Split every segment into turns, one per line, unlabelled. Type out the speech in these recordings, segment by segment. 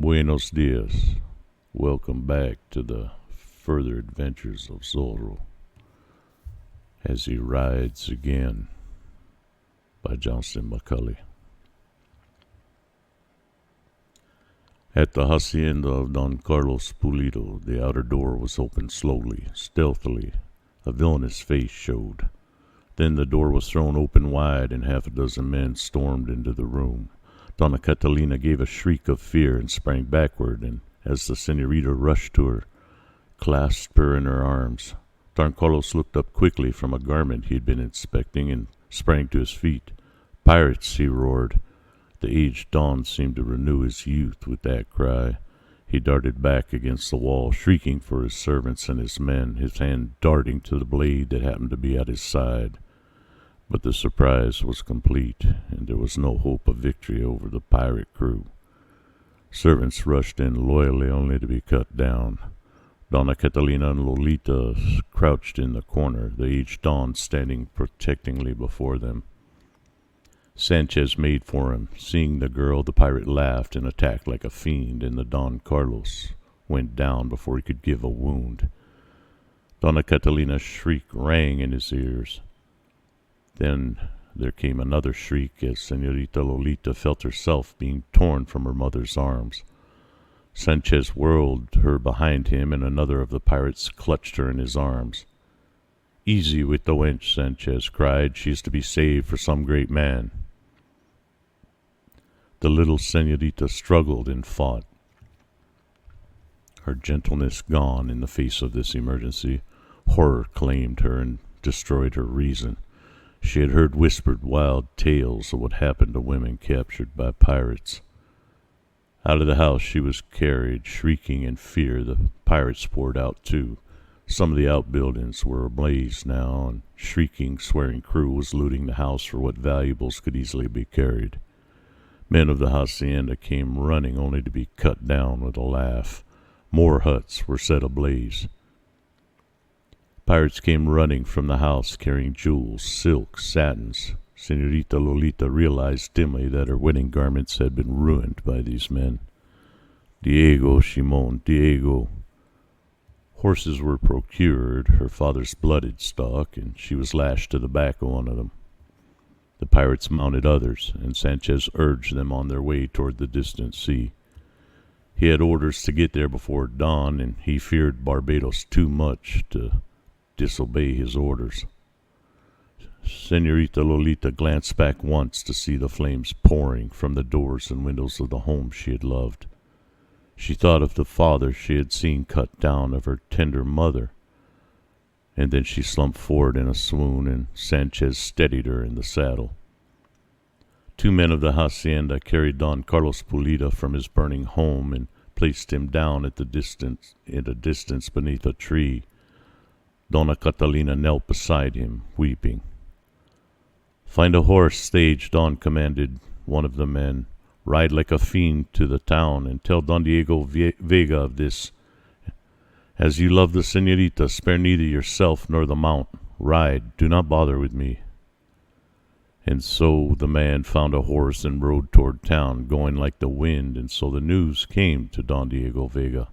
Buenos dias. Welcome back to the further adventures of Zorro as he rides again by Johnston McCulley. At the hacienda of Don Carlos Pulido, the outer door was opened slowly, stealthily. A villainous face showed. Then the door was thrown open wide, and half a dozen men stormed into the room. Donna Catalina gave a shriek of fear and sprang backward, and as the senorita rushed to her, clasped her in her arms. Don Carlos looked up quickly from a garment he had been inspecting and sprang to his feet. "Pirates!" he roared. The aged Don seemed to renew his youth with that cry. He darted back against the wall, shrieking for his servants and his men, his hand darting to the blade that happened to be at his side. But the surprise was complete, and there was no hope of victory over the pirate crew. Servants rushed in loyally only to be cut down. Donna Catalina and Lolita crouched in the corner, the aged Don standing protectingly before them. Sanchez made for him. Seeing the girl, the pirate laughed and attacked like a fiend, and the Don Carlos went down before he could give a wound. Donna Catalina's shriek rang in his ears. Then there came another shriek as Senorita Lolita felt herself being torn from her mother's arms. Sanchez whirled her behind him, and another of the pirates clutched her in his arms. "Easy with the wench," Sanchez cried. "She is to be saved for some great man." The little senorita struggled and fought, her gentleness gone in the face of this emergency. Horror claimed her and destroyed her reason. She had heard whispered wild tales of what happened to women captured by pirates. Out of the house she was carried, shrieking in fear. The pirates poured out too. Some of the outbuildings were ablaze now, and shrieking, swearing crew was looting the house for what valuables could easily be carried. Men of the hacienda came running only to be cut down with a laugh. More huts were set ablaze. Pirates came running from the house carrying jewels, silks, satins. Senorita Lolita realized dimly that her wedding garments had been ruined by these men. "Diego," she moaned, "Diego." Horses were procured, her father's blooded stock, and she was lashed to the back of one of them. The pirates mounted others, and Sanchez urged them on their way toward the distant sea. He had orders to get there before dawn, and he feared Barbados too much to disobey his orders. Senorita Lolita glanced back once to see the flames pouring from the doors and windows of the home she had loved. She thought of the father she had seen cut down, of her tender mother, and then she slumped forward in a swoon, and Sanchez steadied her in the saddle. Two men of the hacienda carried Don Carlos Pulido from his burning home and placed him down at a distance beneath a tree. Donna Catalina knelt beside him, weeping. "Find a horse," the aged Don commanded one of the men. "Ride like a fiend to the town and tell Don Diego Vega of this. As you love the senorita, spare neither yourself nor the mount. Ride, do not bother with me." And so the man found a horse and rode toward town, going like the wind, and so the news came to Don Diego Vega.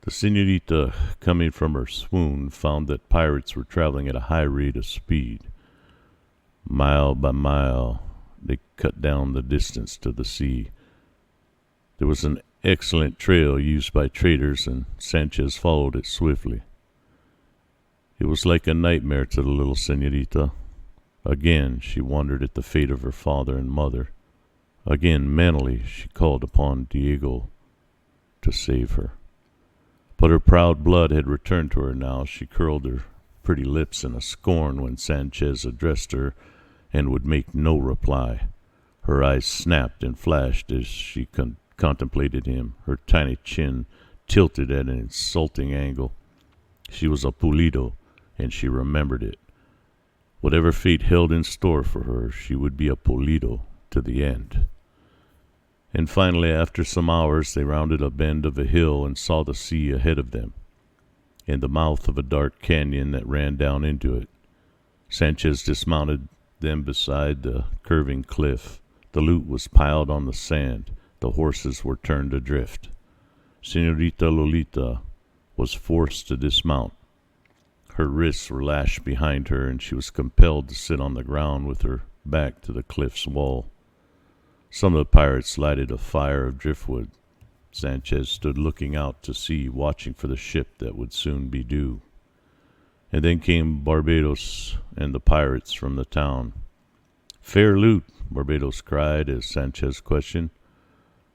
The senorita, coming from her swoon, found that pirates were traveling at a high rate of speed. Mile by mile, they cut down the distance to the sea. There was an excellent trail used by traders, and Sanchez followed it swiftly. It was like a nightmare to the little senorita. Again she wondered at the fate of her father and mother. Again mentally she called upon Diego to save her. But her proud blood had returned to her now. She curled her pretty lips in a scorn when Sanchez addressed her and would make no reply. Her eyes snapped and flashed as she contemplated him, her tiny chin tilted at an insulting angle. She was a Pulido, and she remembered it. Whatever fate held in store for her, she would be a Pulido to the end. And finally, after some hours, they rounded a bend of a hill and saw the sea ahead of them, and the mouth of a dark canyon that ran down into it. Sanchez dismounted them beside the curving cliff. The loot was piled on the sand. The horses were turned adrift. Señorita Lolita was forced to dismount. Her wrists were lashed behind her, and she was compelled to sit on the ground with her back to the cliff's wall. Some of the pirates lighted a fire of driftwood. Sanchez stood looking out to sea, watching for the ship that would soon be due. And then came Barbados and the pirates from the town. "Fair loot," Barbados cried as Sanchez questioned.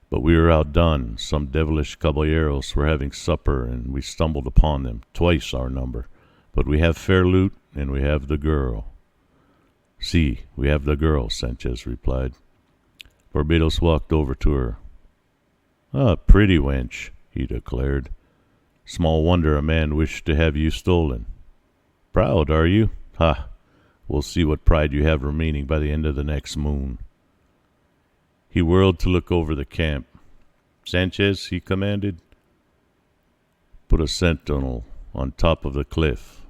"But we were outdone. Some devilish caballeros were having supper, and we stumbled upon them, twice our number. But we have fair loot, and we have the girl." "Si, we have the girl," Sanchez replied. Barbados walked over to her. "A pretty wench," he declared. "Small wonder a man wished to have you stolen. Proud, are you? Ha! We'll see what pride you have remaining by the end of the next moon." He whirled to look over the camp. "Sanchez," he commanded, "put a sentinel on top of the cliff.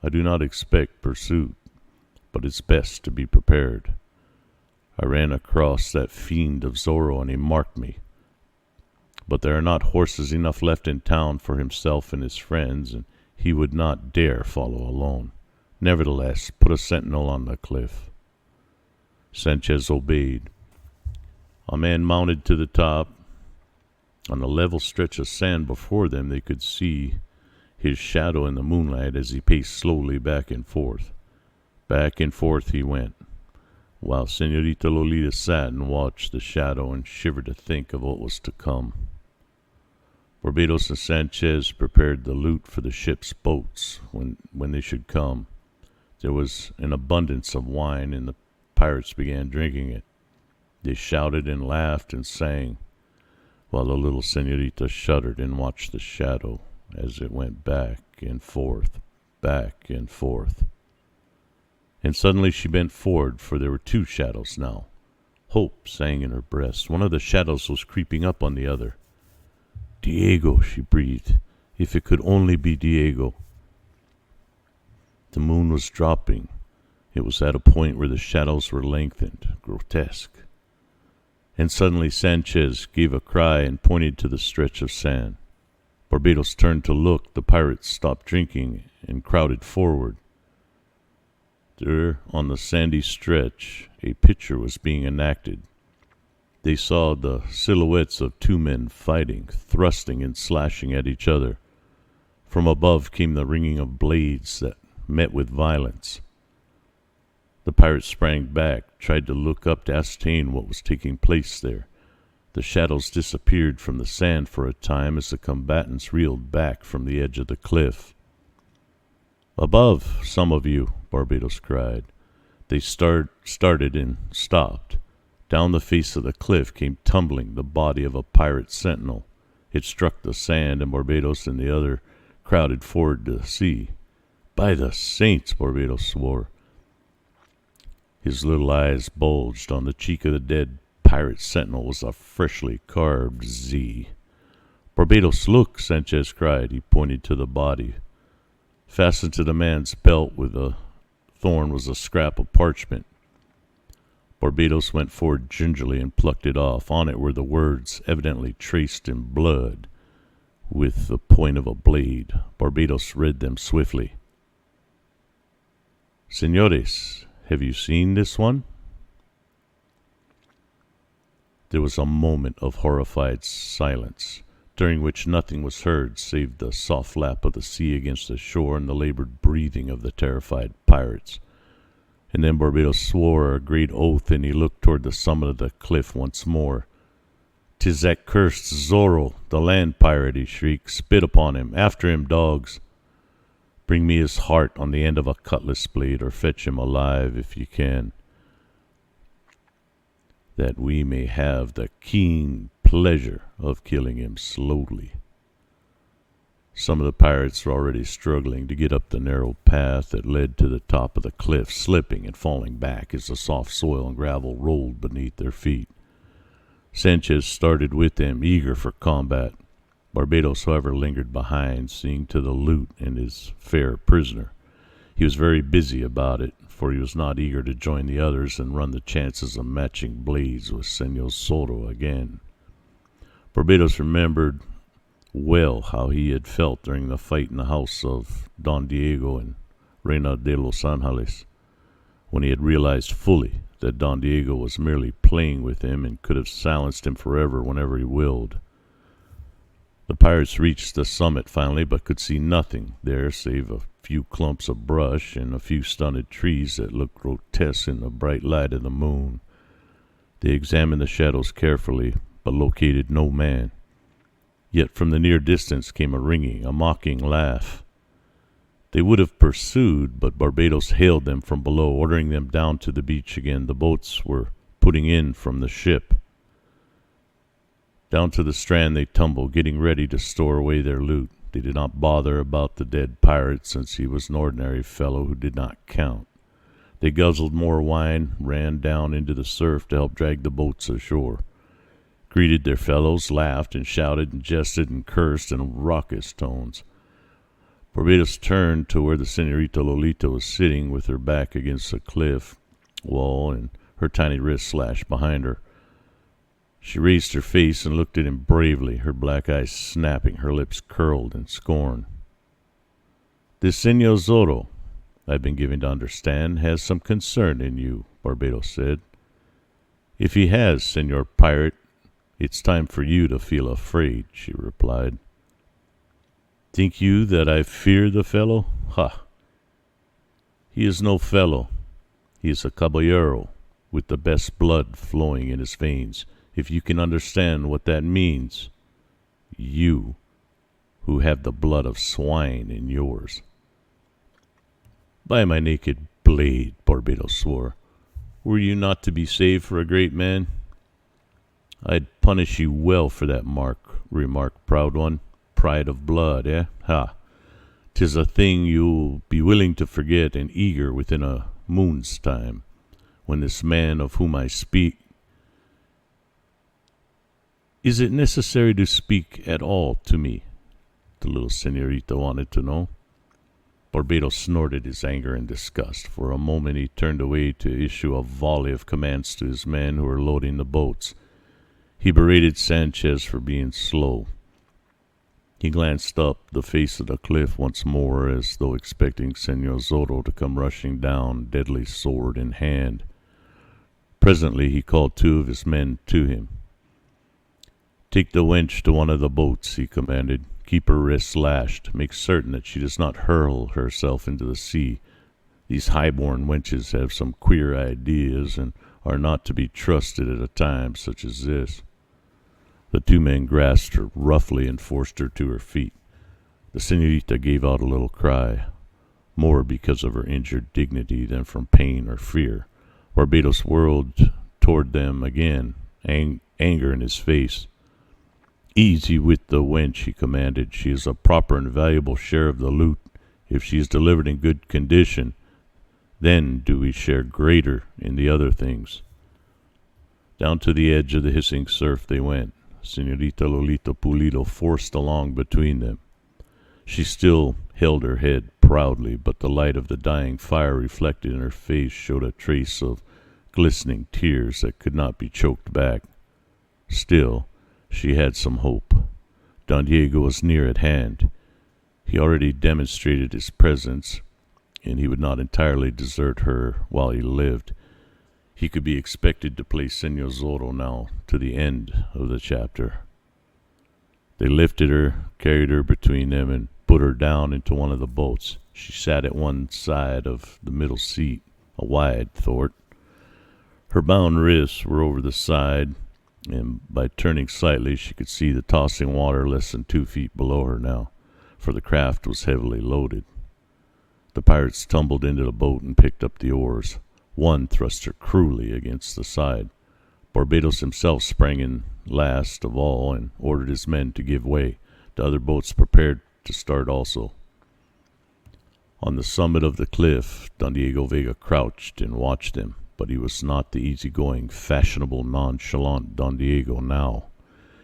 I do not expect pursuit, but it's best to be prepared. I ran across that fiend of Zorro, and he marked me. But there are not horses enough left in town for himself and his friends, and he would not dare follow alone. Nevertheless, put a sentinel on the cliff." Sanchez obeyed. A man mounted to the top. On a level stretch of sand before them, they could see his shadow in the moonlight as he paced slowly back and forth. Back and forth he went, while Señorita Lolita sat and watched the shadow and shivered to think of what was to come. Barbados and Sanchez prepared the loot for the ship's boats when they should come. There was an abundance of wine, and the pirates began drinking it. They shouted and laughed and sang, while the little señorita shuddered and watched the shadow as it went back and forth, back and forth. And suddenly she bent forward, for there were two shadows now. Hope sang in her breast. One of the shadows was creeping up on the other. "Diego," she breathed. "If it could only be Diego." The moon was dropping. It was at a point where the shadows were lengthened, grotesque. And suddenly Sanchez gave a cry and pointed to the stretch of sand. Barbados turned to look. The pirates stopped drinking and crowded forward. There, on the sandy stretch, a picture was being enacted. They saw the silhouettes of two men fighting, thrusting and slashing at each other. From above came the ringing of blades that met with violence. The pirates sprang back, tried to look up to ascertain what was taking place there. The shadows disappeared from the sand for a time as the combatants reeled back from the edge of the cliff. "Above, some of you," Barbados cried. They started and stopped. Down the face of the cliff came tumbling the body of a pirate sentinel. It struck the sand, and Barbados and the other crowded forward to see. "By the saints," Barbados swore. His little eyes bulged. On the cheek of the dead pirate sentinel was a freshly carved Z. "Barbados, look," Sanchez cried. He pointed to the body. Fastened to the man's belt with a thorn was a scrap of parchment. Barbados went forward gingerly and plucked it off. On it were the words, evidently traced in blood with the point of a blade. Barbados read them swiftly. "Señores, have you seen this one?" There was a moment of horrified silence, during which nothing was heard save the soft lap of the sea against the shore and the labored breathing of the terrified pirates. And then Barbados swore a great oath, and he looked toward the summit of the cliff once more. "'Tis that cursed Zorro, the land pirate," he shrieked. "Spit upon him! After him, dogs! Bring me his heart on the end of a cutlass blade, or fetch him alive if you can, that we may have the keen pleasure of killing him slowly." Some of the pirates were already struggling to get up the narrow path that led to the top of the cliff, slipping and falling back as the soft soil and gravel rolled beneath their feet. Sanchez started with them, eager for combat. Barbados, however, lingered behind, seeing to the loot and his fair prisoner. He was very busy about it, for he was not eager to join the others and run the chances of matching blades with Señor Zorro again. Barbados remembered well how he had felt during the fight in the house of Don Diego and Reina de los Angeles, when he had realized fully that Don Diego was merely playing with him and could have silenced him forever whenever he willed. The pirates reached the summit finally, but could see nothing there save a few clumps of brush and a few stunted trees that looked grotesque in the bright light of the moon. They examined the shadows carefully, but located no man. Yet from the near distance came a ringing, a mocking laugh. They would have pursued, but Barbados hailed them from below, ordering them down to the beach again. The boats were putting in from the ship. Down to the strand they tumbled, getting ready to store away their loot. They did not bother about the dead pirate, since he was an ordinary fellow who did not count. They guzzled more wine, ran down into the surf to help drag the boats ashore, greeted their fellows, laughed and shouted and jested and cursed in raucous tones. Barbados turned to where the Senorita Lolita was sitting with her back against the cliff wall and her tiny wrist slashed behind her. She raised her face and looked at him bravely, her black eyes snapping, her lips curled in scorn. "This Senor Zorro, I've been given to understand, has some concern in you," Barbados said. "If he has, Senor Pirate, it's time for you to feel afraid," she replied. "Think you that I fear the fellow? Ha! He is no fellow. He is a caballero, with the best blood flowing in his veins. If you can understand what that means, you, who have the blood of swine in yours." "By my naked blade," Barbados swore, "were you not to be saved for a great man?" "I'd punish you well for that mark," remarked Proud One. "Pride of blood, eh? Ha! 'Tis a thing you'll be willing to forget and eager within a moon's time, when this man of whom I speak— Is it necessary to speak at all to me?" the little senorita wanted to know. Barbados snorted his anger and disgust. For a moment he turned away to issue a volley of commands to his men who were loading the boats. He berated Sanchez for being slow. He glanced up the face of the cliff once more, as though expecting Senor Zorro to come rushing down, deadly sword in hand. Presently he called two of his men to him. "Take the wench to one of the boats," he commanded. "Keep her wrists lashed. Make certain that she does not hurl herself into the sea. These high-born wenches have some queer ideas and are not to be trusted at a time such as this." The two men grasped her roughly and forced her to her feet. The senorita gave out a little cry, more because of her injured dignity than from pain or fear. Barbados whirled toward them again, anger in his face. "Easy with the wench," he commanded. "She is a proper and valuable share of the loot. If she is delivered in good condition, then do we share greater in the other things." Down to the edge of the hissing surf they went, Senorita Lolita Pulido forced along between them. She still held her head proudly, but the light of the dying fire reflected in her face showed a trace of glistening tears that could not be choked back. Still, she had some hope. Don Diego was near at hand. He already demonstrated his presence, and he would not entirely desert her while he lived. He could be expected to play Senor Zorro now to the end of the chapter. They lifted her, carried her between them, and put her down into one of the boats. She sat at one side of the middle seat, a wide thwart. Her bound wrists were over the side, and by turning slightly she could see the tossing water less than 2 feet below her now, for the craft was heavily loaded. The pirates tumbled into the boat and picked up the oars. One thrust her cruelly against the side. Barbados himself sprang in last of all and ordered his men to give way. The other boats prepared to start also. On the summit of the cliff, Don Diego Vega crouched and watched them, but he was not the easygoing, fashionable, nonchalant Don Diego now.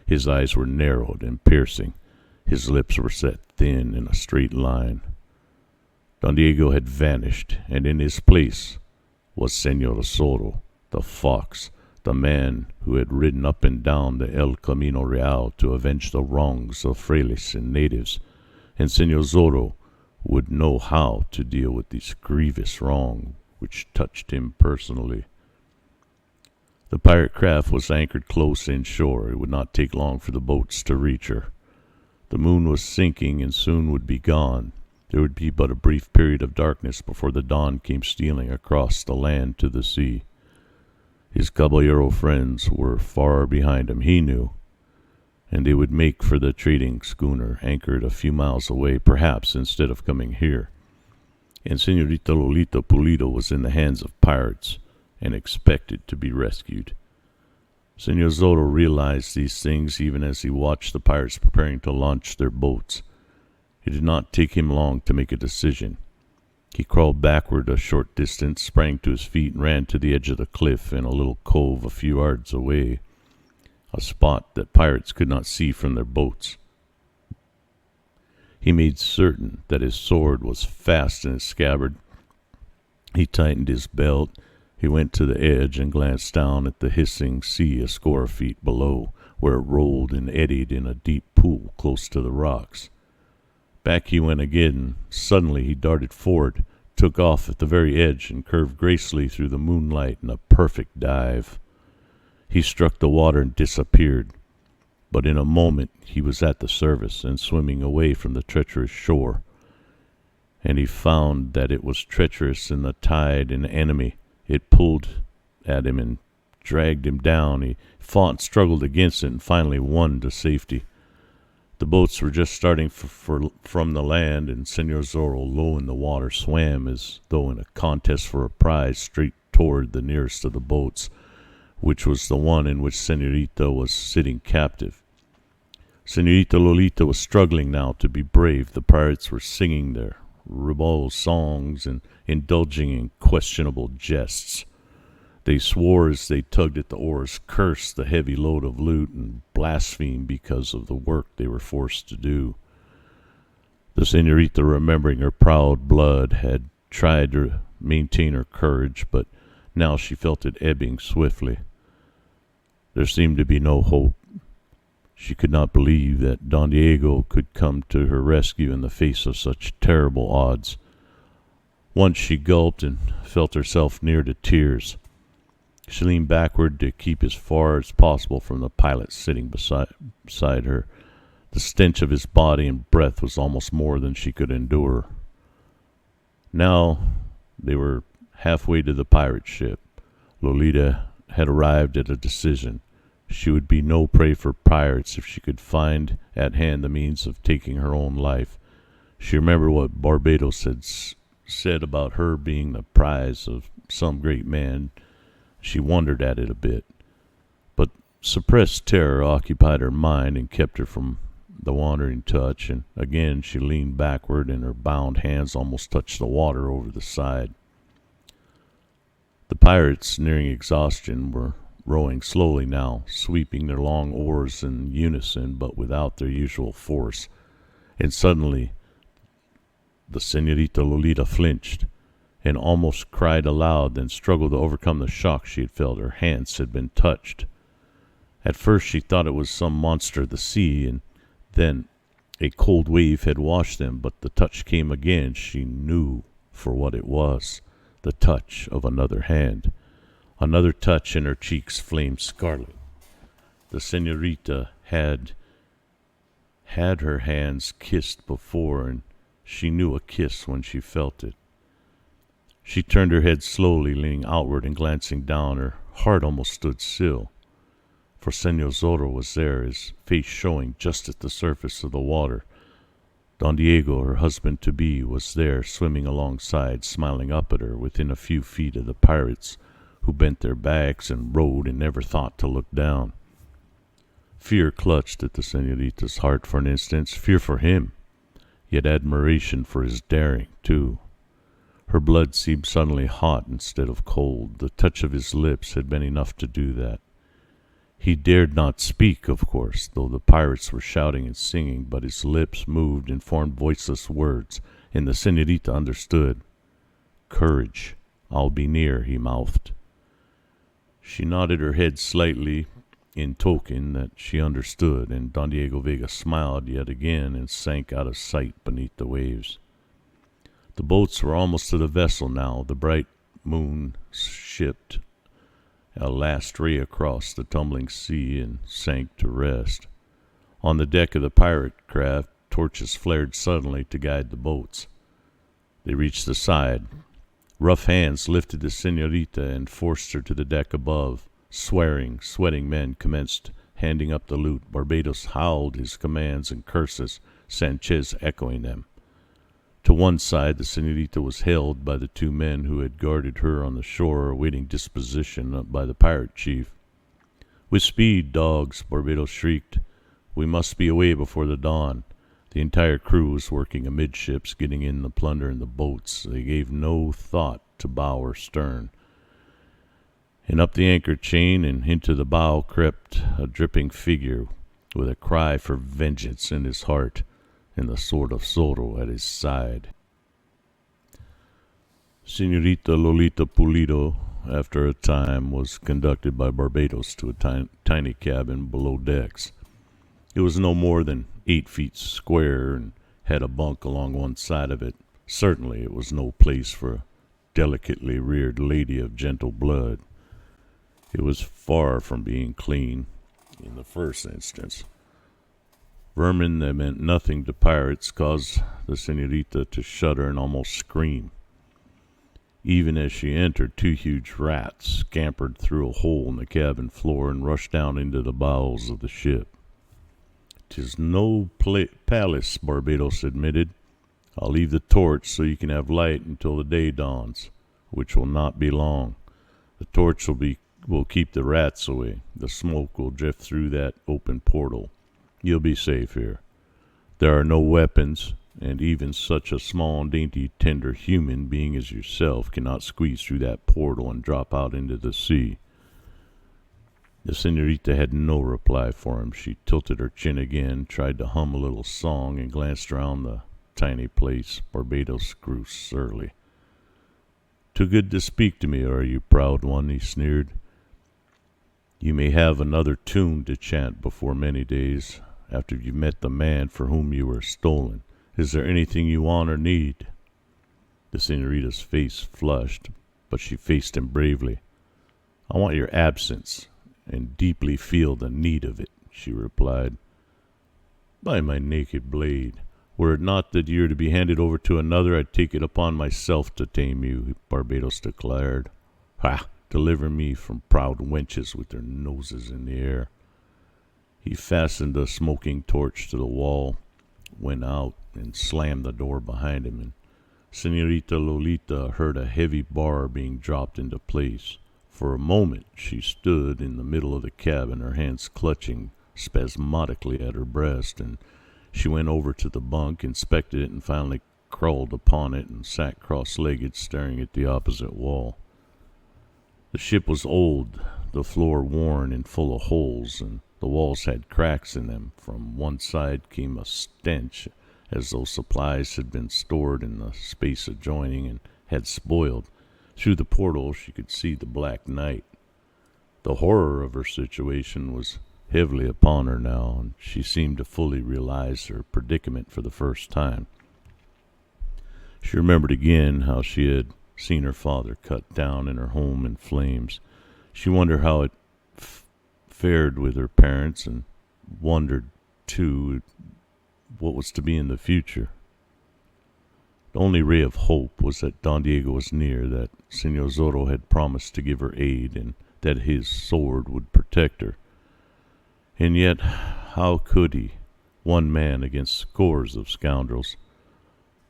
His eyes were narrowed and piercing. His lips were set thin in a straight line. Don Diego had vanished, and in his place was Senor Zorro, the fox, the man who had ridden up and down the El Camino Real to avenge the wrongs of frailes and natives, and Señor Zorro would know how to deal with this grievous wrong which touched him personally. The pirate craft was anchored close inshore. It would not take long for the boats to reach her. The moon was sinking and soon would be gone. There would be but a brief period of darkness before the dawn came stealing across the land to the sea. His caballero friends were far behind him, he knew, and they would make for the trading schooner anchored a few miles away, perhaps instead of coming here. And Señorita Lolita Pulido was in the hands of pirates and expected to be rescued. Señor Zorro realized these things even as he watched the pirates preparing to launch their boats. It did not take him long to make a decision. He crawled backward a short distance, sprang to his feet, and ran to the edge of the cliff in a little cove a few yards away, a spot that pirates could not see from their boats. He made certain that his sword was fast in its scabbard. He tightened his belt. He went to the edge and glanced down at the hissing sea a score of feet below, where it rolled and eddied in a deep pool close to the rocks. Back he went again. Suddenly he darted forward, took off at the very edge, and curved gracefully through the moonlight in a perfect dive. He struck the water and disappeared, but in a moment he was at the surface and swimming away from the treacherous shore. And he found that it was treacherous in the tide and enemy. It pulled at him and dragged him down. He fought and struggled against it and finally won to safety. The boats were just starting from the land, and Señor Zorro, low in the water, swam as though in a contest for a prize straight toward the nearest of the boats, which was the one in which Señorita was sitting captive. Señorita Lolita was struggling now to be brave. The pirates were singing their ribald songs and indulging in questionable jests. They swore as they tugged at the oars, cursed the heavy load of loot, and blasphemed because of the work they were forced to do. The señorita, remembering her proud blood, had tried to maintain her courage, but now she felt it ebbing swiftly. There seemed to be no hope. She could not believe that Don Diego could come to her rescue in the face of such terrible odds. Once she gulped and felt herself near to tears. She leaned backward to keep as far as possible from the pilot sitting beside her. The stench of his body and breath was almost more than she could endure. Now they were halfway to the pirate ship. Lolita had arrived at a decision. She would be no prey for pirates if she could find at hand the means of taking her own life. She remembered what Barbados had said about her being the prize of some great man. She wondered at it a bit, but suppressed terror occupied her mind and kept her from the wandering touch, and again she leaned backward and her bound hands almost touched the water over the side. The pirates, nearing exhaustion, were rowing slowly now, sweeping their long oars in unison but without their usual force, and suddenly the Señorita Lolita flinched and almost cried aloud, then struggled to overcome the shock she had felt. Her hands had been touched. At first she thought it was some monster of the sea, and then a cold wave had washed them, but the touch came again. She knew for what it was, the touch of another hand. Another touch, and her cheeks flamed scarlet. The señorita had her hands kissed before, and she knew a kiss when she felt it. She turned her head slowly, leaning outward and glancing down. Her heart almost stood still, for Señor Zorro was there, his face showing just at the surface of the water. Don Diego, her husband-to-be, was there, swimming alongside, smiling up at her, within a few feet of the pirates, who bent their backs and rowed and never thought to look down. Fear clutched at the señorita's heart for an instant, fear for him, yet admiration for his daring, too. Her blood seemed suddenly hot instead of cold. The touch of his lips had been enough to do that. He dared not speak, of course, though the pirates were shouting and singing, but his lips moved and formed voiceless words, and the señorita understood. "Courage, I'll be near," he mouthed. She nodded her head slightly in token that she understood, and Don Diego Vega smiled yet again and sank out of sight beneath the waves. The boats were almost to the vessel now. The bright moon shipped a last ray across the tumbling sea and sank to rest. On the deck of the pirate craft, torches flared suddenly to guide the boats. They reached the side. Rough hands lifted the senorita and forced her to the deck above. Swearing, sweating men commenced handing up the loot. Barbados howled his commands and curses, Sanchez echoing them. To one side, the senorita was held by the two men who had guarded her on the shore, awaiting disposition by the pirate chief. "With speed, dogs," Barbados shrieked. "We must be away before the dawn." The entire crew was working amidships, getting in the plunder in the boats. They gave no thought to bow or stern. And up the anchor chain and into the bow crept a dripping figure with a cry for vengeance in his heart and the sword of Zorro at his side. Senorita Lolita Pulido, after a time, was conducted by Barbados to a tiny cabin below decks. It was no more than 8 feet square and had a bunk along one side of it. Certainly it was no place for a delicately reared lady of gentle blood. It was far from being clean in the first instance. Vermin that meant nothing to pirates caused the senorita to shudder and almost scream. Even as she entered, 2 huge rats scampered through a hole in the cabin floor and rushed down into the bowels of the ship. "'Tis no palace," Barbados admitted. "I'll leave the torch so you can have light until the day dawns, which will not be long. The torch will keep the rats away. The smoke will drift through that open portal. You'll be safe here. There are no weapons, and even such a small, dainty, tender human being as yourself cannot squeeze through that portal and drop out into the sea." The senorita had no reply for him. She tilted her chin again, tried to hum a little song, and glanced around the tiny place. Barbados grew surly. "Too good to speak to me, are you, proud one?" he sneered. "You may have another tune to chant before many days, after you've met the man for whom you were stolen. Is there anything you want or need?" The senorita's face flushed, but she faced him bravely. "I want your absence, and deeply feel the need of it," she replied. "By my naked blade, were it not that you are to be handed over to another, I'd take it upon myself to tame you," Barbados declared. "Ha! Deliver me from proud wenches with their noses in the air." He fastened a smoking torch to the wall, went out, and slammed the door behind him, and Senorita Lolita heard a heavy bar being dropped into place. For a moment she stood in the middle of the cabin, her hands clutching spasmodically at her breast, and she went over to the bunk, inspected it, and finally crawled upon it and sat cross-legged, staring at the opposite wall. The ship was old, the floor worn and full of holes, and the walls had cracks in them. From one side came a stench, as though supplies had been stored in the space adjoining and had spoiled. Through the portal she could see the black night. The horror of her situation was heavily upon her now, and she seemed to fully realize her predicament for the first time. She remembered again how she had seen her father cut down and her home in flames. She wondered how it fared with her parents, and wondered, too, what was to be in the future. The only ray of hope was that Don Diego was near, that Señor Zorro had promised to give her aid, and that his sword would protect her. And yet, how could he, one man against scores of scoundrels?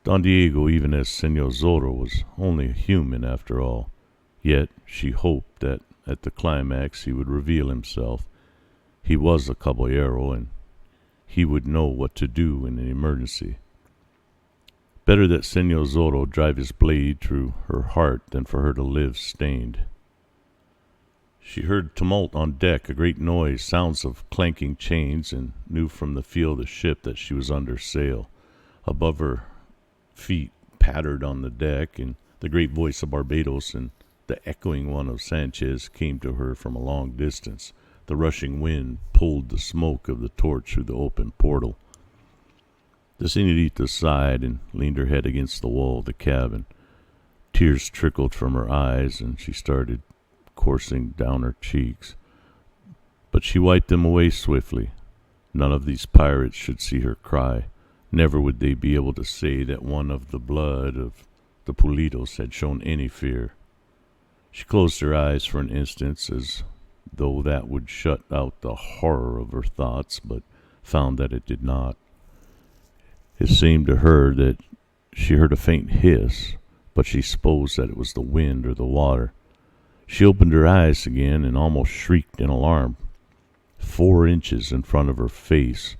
Don Diego, even as Señor Zorro, was only human after all. Yet she hoped that at the climax he would reveal himself. He was a caballero, and he would know what to do in an emergency. Better that Señor Zorro drive his blade through her heart than for her to live stained. She heard tumult on deck, a great noise, sounds of clanking chains, and knew from the feel of the ship that she was under sail. Above her feet pattered on the deck, and the great voice of Barbados and The echoing one of Sanchez came to her from a long distance. The rushing wind pulled the smoke of the torch through the open portal. The senorita sighed and leaned her head against the wall of the cabin. Tears trickled from her eyes, and she started coursing down her cheeks. But she wiped them away swiftly. None of these pirates should see her cry. Never would they be able to say that one of the blood of the Pulidos had shown any fear. She closed her eyes for an instant, as though that would shut out the horror of her thoughts, but found that it did not. It seemed to her that she heard a faint hiss, but she supposed that it was the wind or the water. She opened her eyes again and almost shrieked in alarm. 4 inches in front of her face,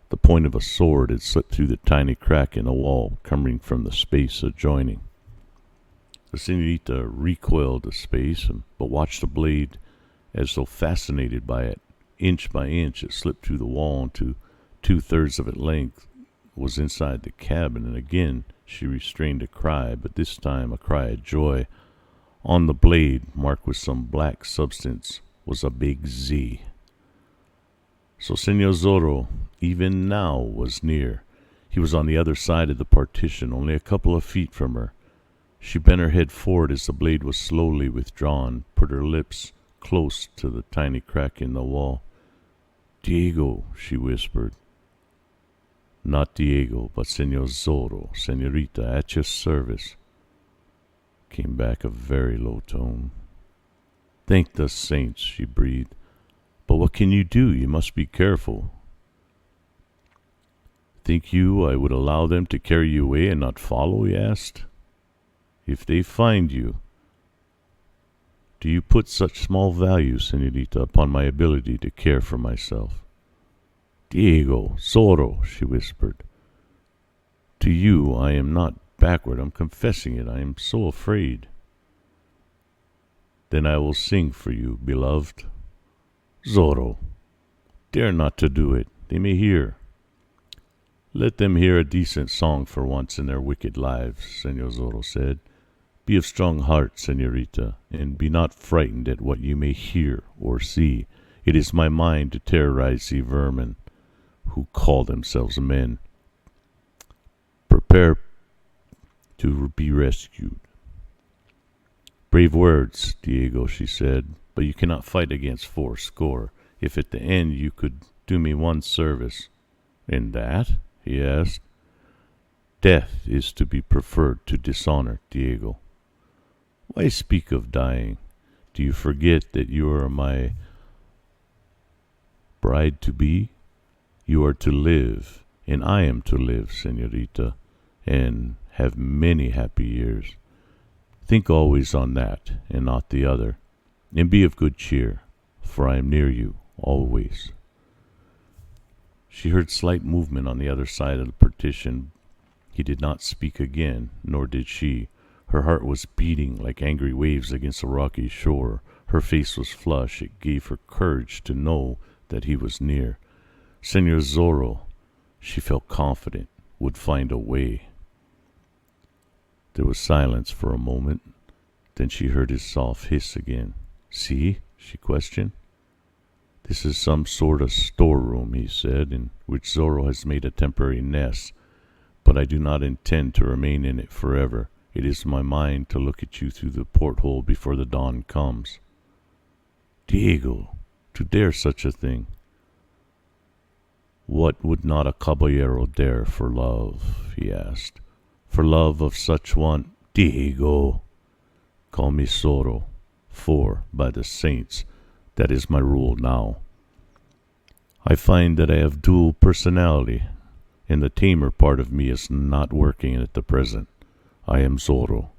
the point of a sword had slipped through the tiny crack in the wall, coming from the space adjoining. The senorita recoiled a space, but watched the blade as though fascinated by it. Inch by inch it slipped through the wall until 2/3 of its length was inside the cabin, and again she restrained a cry, but this time a cry of joy. On the blade, marked with some black substance, was a big Z. So Senor Zorro, even now, was near. He was on the other side of the partition, only a couple of feet from her. She bent her head forward as the blade was slowly withdrawn, put her lips close to the tiny crack in the wall. "Diego," she whispered. "Not Diego, but Senor Zorro, senorita, at your service," came back a very low tone. "Thank the saints," she breathed. "But what can you do? You must be careful." "Think you I would allow them to carry you away and not follow?" he asked. "If they find you, do you put such small value, senorita, upon my ability to care for myself?" "Diego, Zorro," she whispered. "To you I am not backward. I'm confessing it. I am so afraid." "Then I will sing for you, beloved." "Zorro, dare not to do it. They may hear." "Let them hear a decent song for once in their wicked lives," Senor Zorro said. "Be of strong heart, senorita, and be not frightened at what you may hear or see. It is my mind to terrorize the vermin who call themselves men. Prepare to be rescued." "Brave words, Diego," she said, "but you cannot fight against 80. If at the end you could do me one service." "And that?" he asked. "Death is to be preferred to dishonor, Diego." "Why speak of dying? Do you forget that you are my bride-to-be? You are to live, and I am to live, senorita, and have many happy years. Think always on that, and not the other, and be of good cheer, for I am near you, always." She heard slight movement on the other side of the partition. He did not speak again, nor did she. Her heart was beating like angry waves against a rocky shore. Her face was flushed. It gave her courage to know that he was near. Senor Zorro, she felt confident, would find a way. There was silence for a moment. Then she heard his soft hiss again. "See?" she questioned. "This is some sort of storeroom," he said, "in which Zorro has made a temporary nest. But I do not intend to remain in it forever. It is my mind to look at you through the porthole before the dawn comes." "Diego, to dare such a thing!" "What would not a caballero dare for love?" he asked. "For love of such one—" "Diego, call me Zorro, for, by the saints, that is my rule now. I find that I have dual personality, and the tamer part of me is not working at the present. I am Zorro,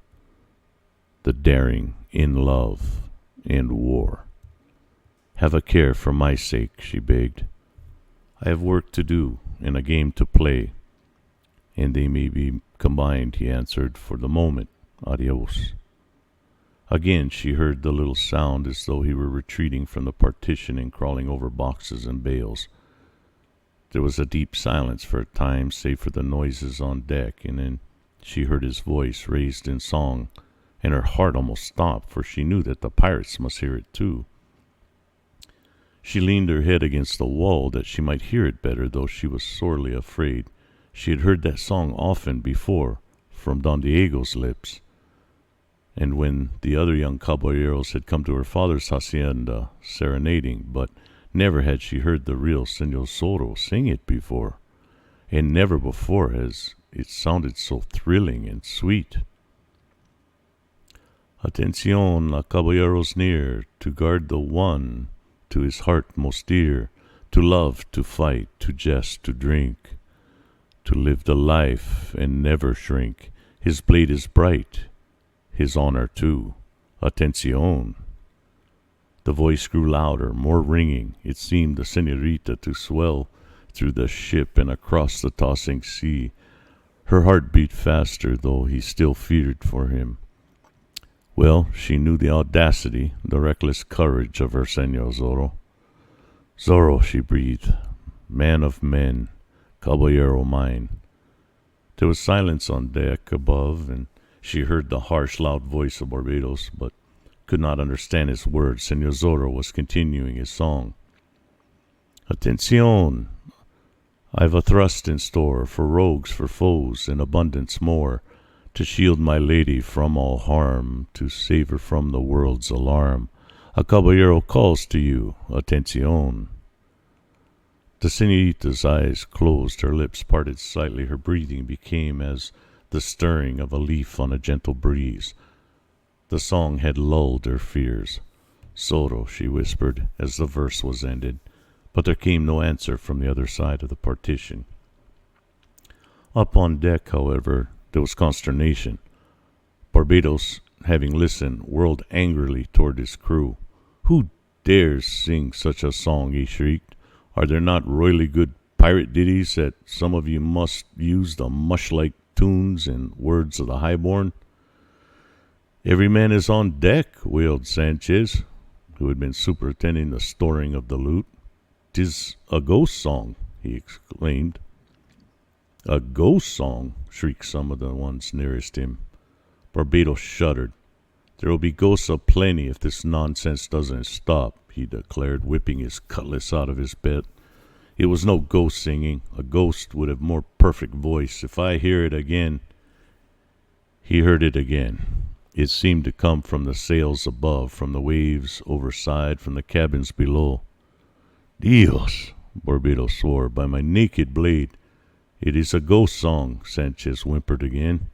the daring in love and war. Have a care for my sake," she begged. "I have work to do and a game to play, and they may be combined," he answered. "For the moment, adios." Again she heard the little sound as though he were retreating from the partition and crawling over boxes and bales. There was a deep silence for a time, save for the noises on deck, and then she heard his voice raised in song. and her heart almost stopped, for she knew that the pirates must hear it too. She leaned her head against the wall that she might hear it better, though she was sorely afraid. She had heard that song often before from Don Diego's lips, and when the other young caballeros had come to her father's hacienda serenading, but never had she heard the real Señor Zorro sing it before, and never before has it sounded so thrilling and sweet. Atención, a caballeros near, to guard the one to his heart most dear, to love, to fight, to jest, to drink, to live the life and never shrink. His blade is bright, his honor too. Atención. The voice grew louder, more ringing. It seemed the senorita to swell through the ship and across the tossing sea. Her heart beat faster, though he still feared for him. Well, she knew the audacity, the reckless courage of her Señor Zorro. Zorro, she breathed, man of men, caballero mine. There was silence on deck above, and she heard the harsh, loud voice of Barbados, but could not understand his words. Señor Zorro was continuing his song. Atención! I've a thrust in store, for rogues, for foes, in abundance more, to shield my lady from all harm, to save her from the world's alarm. A caballero calls to you, atención. The señorita's eyes closed, her lips parted slightly, her breathing became as the stirring of a leaf on a gentle breeze. The song had lulled her fears. Zorro, she whispered, as the verse was ended, but there came no answer from the other side of the partition. Up on deck, however, there was consternation. Barbados, having listened, whirled angrily toward his crew. "Who dares sing such a song?" he shrieked. "Are there not royally good pirate ditties that some of you must use the mush-like tunes and words of the highborn?" "Every man is on deck," wailed Sanchez, who had been superintending the storing of the loot. "'Tis a ghost song," he exclaimed. "A ghost song?" shrieked some of the ones nearest him. Barbados shuddered. "There will be ghosts aplenty if this nonsense doesn't stop," he declared, whipping his cutlass out of his belt. "It was no ghost singing. A ghost would have more perfect voice. If I hear it again—" He heard it again. It seemed to come from the sails above, from the waves overside, from the cabins below. "Dios!" Barbados swore. "By my naked blade, it is a ghost song," Sanchez whimpered again.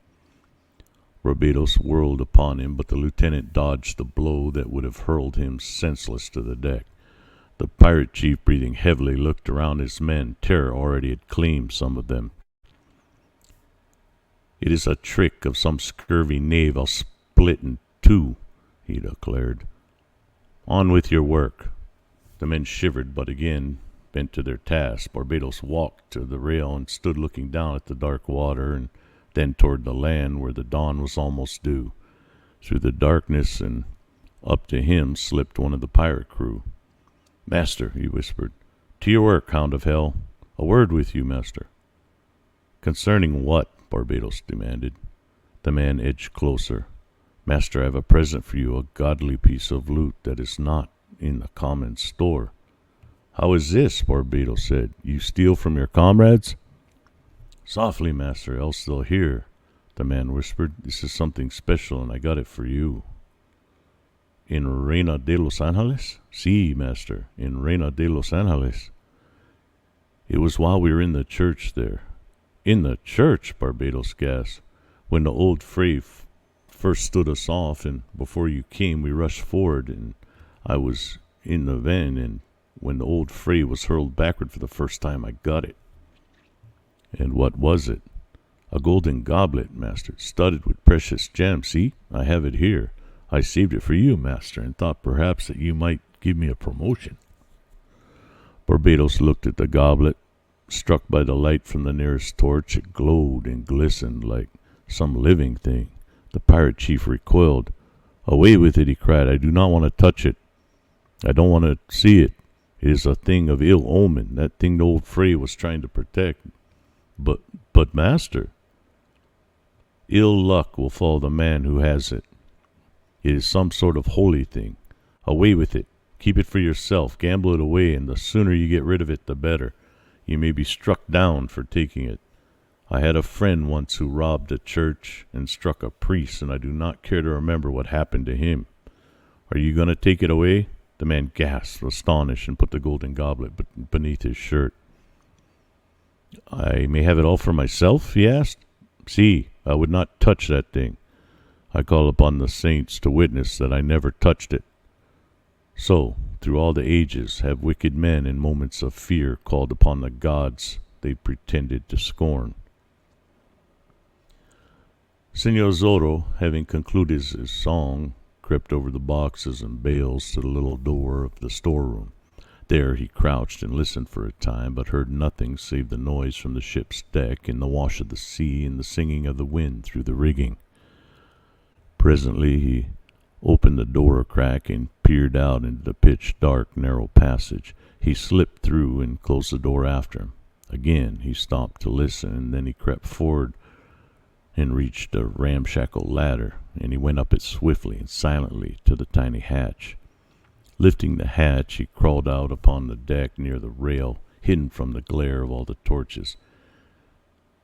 Barbados whirled upon him, but the lieutenant dodged the blow that would have hurled him senseless to the deck. The pirate chief, breathing heavily, looked around his men. Terror already had claimed some of them. "It is a trick of some scurvy knave. I'll split in two," he declared. "On with your work." The men shivered, but again bent to their task. Barbados walked to the rail and stood looking down at the dark water, and then toward the land where the dawn was almost due. Through the darkness and up to him slipped one of the pirate crew. "Master," he whispered. "To your work, hound of hell. A word with you, master." "Concerning what?" Barbados demanded. The man edged closer. "Master, I have a present for you, a godly piece of loot that is not in the common store." "How is this?" Barbados said. "You steal from your comrades?" "Softly, master, else they'll hear," the man whispered. "This is something special, and I got it for you." "In Reina de los Angeles?" "Sí, master, in Reina de los Angeles." "It was while we were in the church there." "In the church?" Barbados gasped. "When the old fray first stood us off, and before you came, we rushed forward, and I was in the van, and when the old fray was hurled backward for the first time, I got it." "And what was it?" "A golden goblet, master, studded with precious gems. See, I have it here. I saved it for you, master, and thought perhaps that you might give me a promotion." Barbados looked at the goblet. Struck by the light from the nearest torch, it glowed and glistened like some living thing. The pirate chief recoiled. "Away with it," he cried. "I do not want to touch it. I don't want to see it. It is a thing of ill omen, that thing the old fray was trying to protect." But master." "Ill luck will follow the man who has it." It is some sort of holy thing. Away with it. Keep it for yourself. Gamble it away, and the sooner you get rid of it, the better. You may be struck down for taking it. I had a friend once who robbed a church and struck a priest, and I do not care to remember what happened to him. Are you going to take it away? The man gasped, astonished, and put the golden goblet beneath his shirt. I may have it all for myself, he asked. See, I would not touch that thing. I call upon the saints to witness that I never touched it. So, through all the ages, have wicked men in moments of fear called upon the gods they pretended to scorn. Senor Zorro, having concluded his song, crept over the boxes and bales to the little door of the storeroom. There he crouched and listened for a time, but heard nothing save the noise from the ship's deck and the wash of the sea and the singing of the wind through the rigging. Presently he opened the door a crack and peered out into the pitch-dark, narrow passage. He slipped through and closed the door after him. Again he stopped to listen, and then he crept forward and reached a ramshackle ladder, and he went up it swiftly and silently to the tiny hatch. Lifting the hatch, he crawled out upon the deck near the rail, hidden from the glare of all the torches.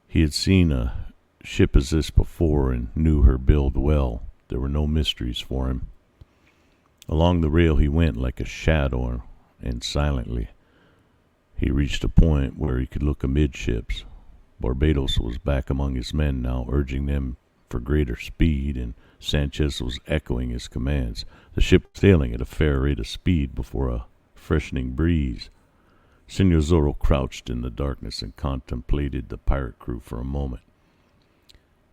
He had seen a ship as this before and knew her build well. There were no mysteries for him. Along the rail he went like a shadow, and silently. He reached a point where he could look amidships. Barbados was back among his men now, urging them for greater speed, and Sanchez was echoing his commands. The ship was sailing at a fair rate of speed before a freshening breeze. Senor Zorro crouched in the darkness and contemplated the pirate crew for a moment.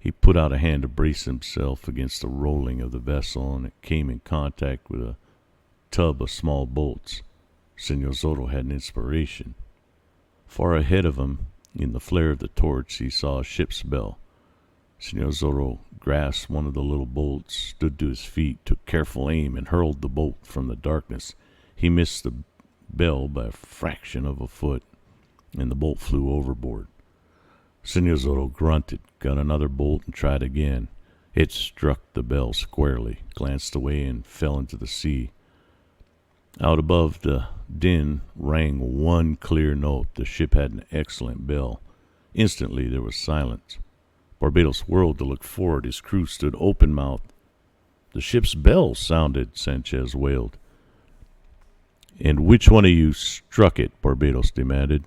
He put out a hand to brace himself against the rolling of the vessel, and it came in contact with a tub of small bolts. Senor Zorro had an inspiration. Far ahead of him, in the flare of the torch, he saw a ship's bell. Senor Zorro grasped one of the little bolts, stood to his feet, took careful aim, and hurled the bolt from the darkness. He missed the bell by a fraction of a foot, and the bolt flew overboard. Senor Zorro grunted, got another bolt, and tried again. It struck the bell squarely, glanced away, and fell into the sea. Out above the din rang one clear note. The ship had an excellent bell. Instantly there was silence. Barbados whirled to look forward. His crew stood open-mouthed. "The ship's bell sounded," Sanchez wailed. "And which one of you struck it?" Barbados demanded.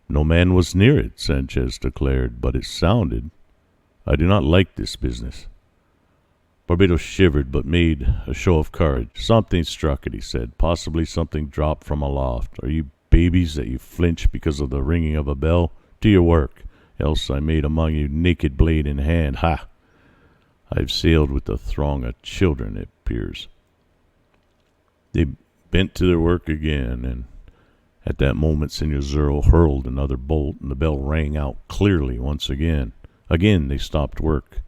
"No man was near it," Sanchez declared, "but it sounded. I do not like this business." Barbados shivered, but made a show of courage. "Something struck it," he said. "Possibly something dropped from aloft. Are you babies that you flinch because of the ringing of a bell? Do your work, else I made among you naked blade in hand. Ha! I've sailed with a throng of children, it appears." They bent to their work again, and at that moment Senor Zorro hurled another bolt, and the bell rang out clearly once again. Again they stopped work,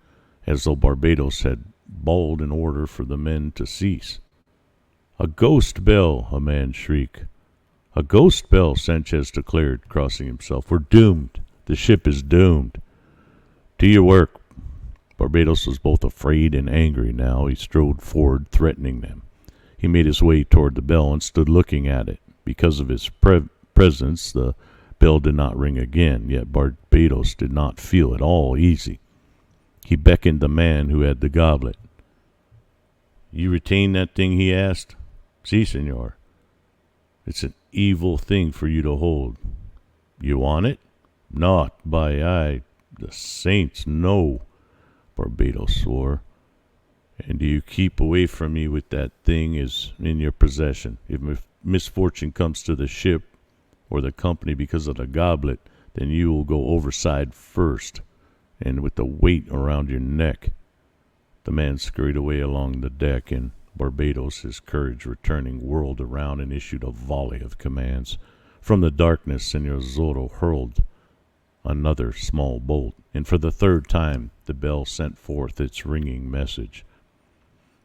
as though Barbados had bawled an order for the men to cease. "A ghost bell!" a man shrieked. "A ghost bell!" Sanchez declared, crossing himself. "We're doomed. The ship is doomed. Do your work." Barbados was both afraid and angry now. He strode forward, threatening them. He made his way toward the bell and stood looking at it. Because of his presence, the bell did not ring again, yet Barbados did not feel at all easy. He beckoned the man who had the goblet. "You retain that thing?" he asked. "Si, senor. It's an evil thing for you to hold." "You want it?" "Not by the saints, no," Barbados swore. "And do you keep away from me with that thing is in your possession. If misfortune comes to the ship or the company because of the goblet, then you will go overside first, and with the weight around your neck." The man scurried away along the deck, and Barbados, his courage returning, whirled around and issued a volley of commands. From the darkness, Senor Zorro hurled another small bolt, and for the third time the bell sent forth its ringing message.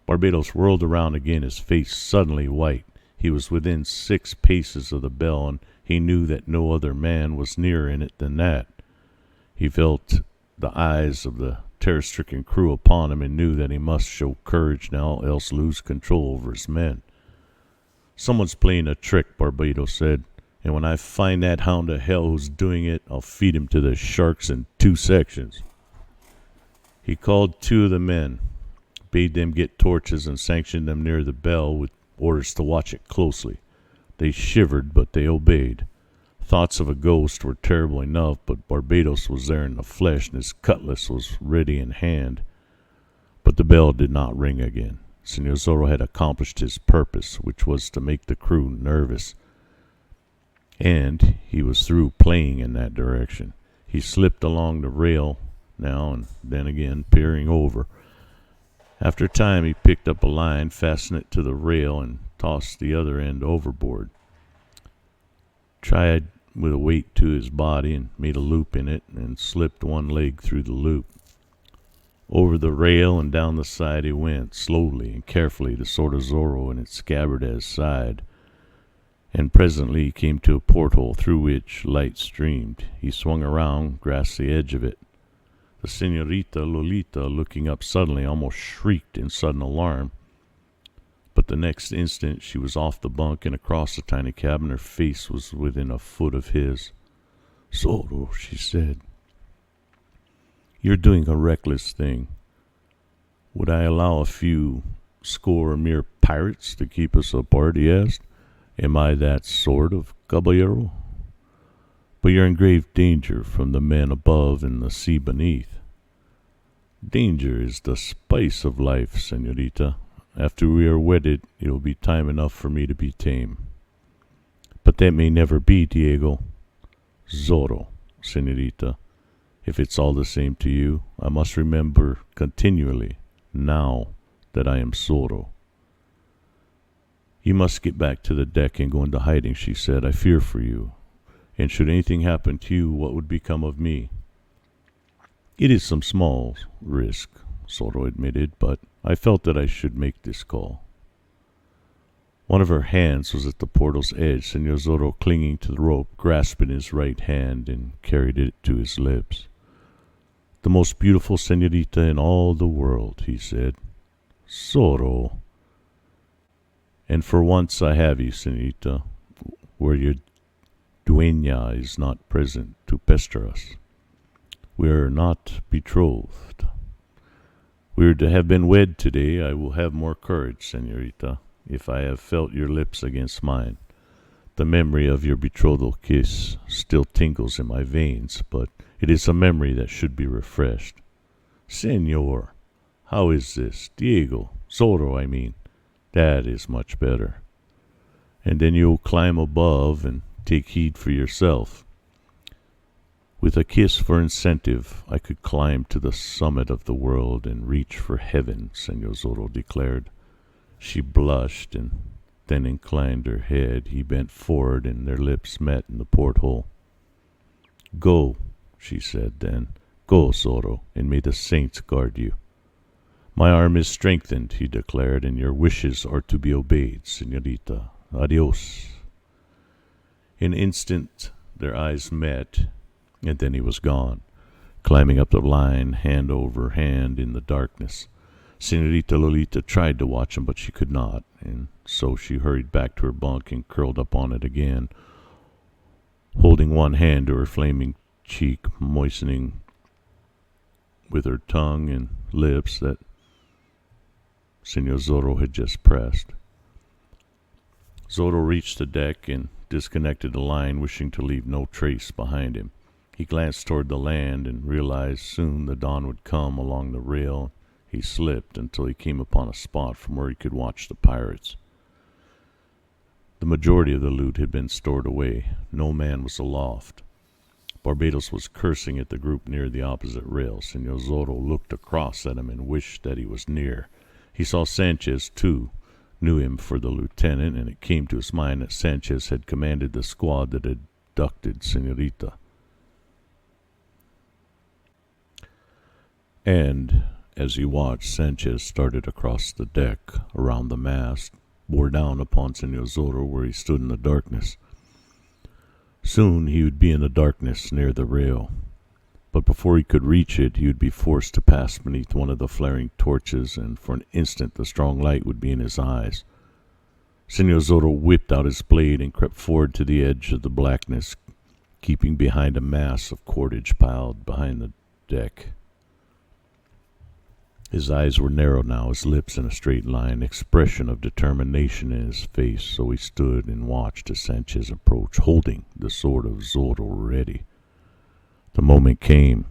Barbados whirled around again, his face suddenly white. He was within 6 paces of the bell, and he knew that no other man was nearer in it than that. He felt the eyes of the terror-stricken crew upon him and knew that he must show courage now, else lose control over his men. "Someone's playing a trick," Barbados said, "and when I find that hound of hell who's doing it, I'll feed him to the sharks in 2 sections." He called 2 of the men, bade them get torches, and sanctioned them near the bell with orders to watch it closely. They shivered, but they obeyed. Thoughts of a ghost were terrible enough, but Barbados was there in the flesh, and his cutlass was ready in hand. But the bell did not ring again. Senor Zorro had accomplished his purpose, which was to make the crew nervous, and he was through playing in that direction. He slipped along the rail now and then again, peering over. After a time, he picked up a line, fastened it to the rail, and tossed the other end overboard. Tried with a weight to his body and made a loop in it and slipped one leg through the loop. Over the rail and down the side he went, slowly and carefully, the sword of Zorro in its scabbard at his side. And presently he came to a porthole through which light streamed. He swung around, grasped the edge of it. The Senorita Lolita, looking up suddenly, almost shrieked in sudden alarm. But the next instant she was off the bunk and across the tiny cabin. Her face was within a foot of his. "Zorro," she said, "you're doing a reckless thing. Would I allow a few score mere pirates to keep us apart?" he asked. "Am I that sort of caballero? But you're in grave danger from the men above and the sea beneath." "Danger is the spice of life, senorita. After we are wedded, it will be time enough for me to be tame." "But that may never be, Diego." "Zorro, senorita. If it's all the same to you, I must remember continually, now, that I am Zorro." "You must get back to the deck and go into hiding," she said. "I fear for you. And should anything happen to you, what would become of me?" "It is some small risk," Zorro admitted, "but I felt that I should make this call." One of her hands was at the portal's edge. Senor Zorro, clinging to the rope, grasped in his right hand and carried it to his lips. "The most beautiful senorita in all the world," he said. "Zorro. And for once I have you, senorita, where your dueña is not present to pester us. We are not betrothed. We are to have been wed today. I will have more courage, senorita, if I have felt your lips against mine. The memory of your betrothal kiss still tingles in my veins, but it is a memory that should be refreshed. Senor, how is this? Diego, Zorro, I mean. That is much better. And then you'll climb above and take heed for yourself. With a kiss for incentive, I could climb to the summit of the world and reach for heaven, Senor Zorro declared. She blushed and then inclined her head. He bent forward and their lips met in the porthole. "Go," she said then. "Go, Zorro, and may the saints guard you." "My arm is strengthened," he declared, "and your wishes are to be obeyed, senorita. Adios." In an instant their eyes met, and then he was gone, climbing up the line, hand over hand in the darkness. Senorita Lolita tried to watch him, but she could not, and so she hurried back to her bunk and curled up on it again, holding one hand to her flaming cheek, moistening with her tongue and lips that Senor Zorro had just pressed. Zorro reached the deck and disconnected the line, wishing to leave no trace behind him. He glanced toward the land and realized soon the dawn would come. Along the rail he slipped until he came upon a spot from where he could watch the pirates. The majority of the loot had been stored away. No man was aloft. Barbados was cursing at the group near the opposite rail. Senor Zorro looked across at him and wished that he was near. He saw Sanchez, too, knew him for the lieutenant, and it came to his mind that Sanchez had commanded the squad that had abducted Senorita. And as he watched, Sanchez started across the deck, around the mast, bore down upon Senor Zorro where he stood in the darkness. Soon he would be in the darkness near the rail. But before he could reach it, he would be forced to pass beneath one of the flaring torches, and for an instant the strong light would be in his eyes. Senor Zorro whipped out his blade and crept forward to the edge of the blackness, keeping behind a mass of cordage piled behind the deck. His eyes were narrow now, his lips in a straight line, an expression of determination in his face, so he stood and watched as Sanchez approached, holding the sword of Zorro ready. The moment came.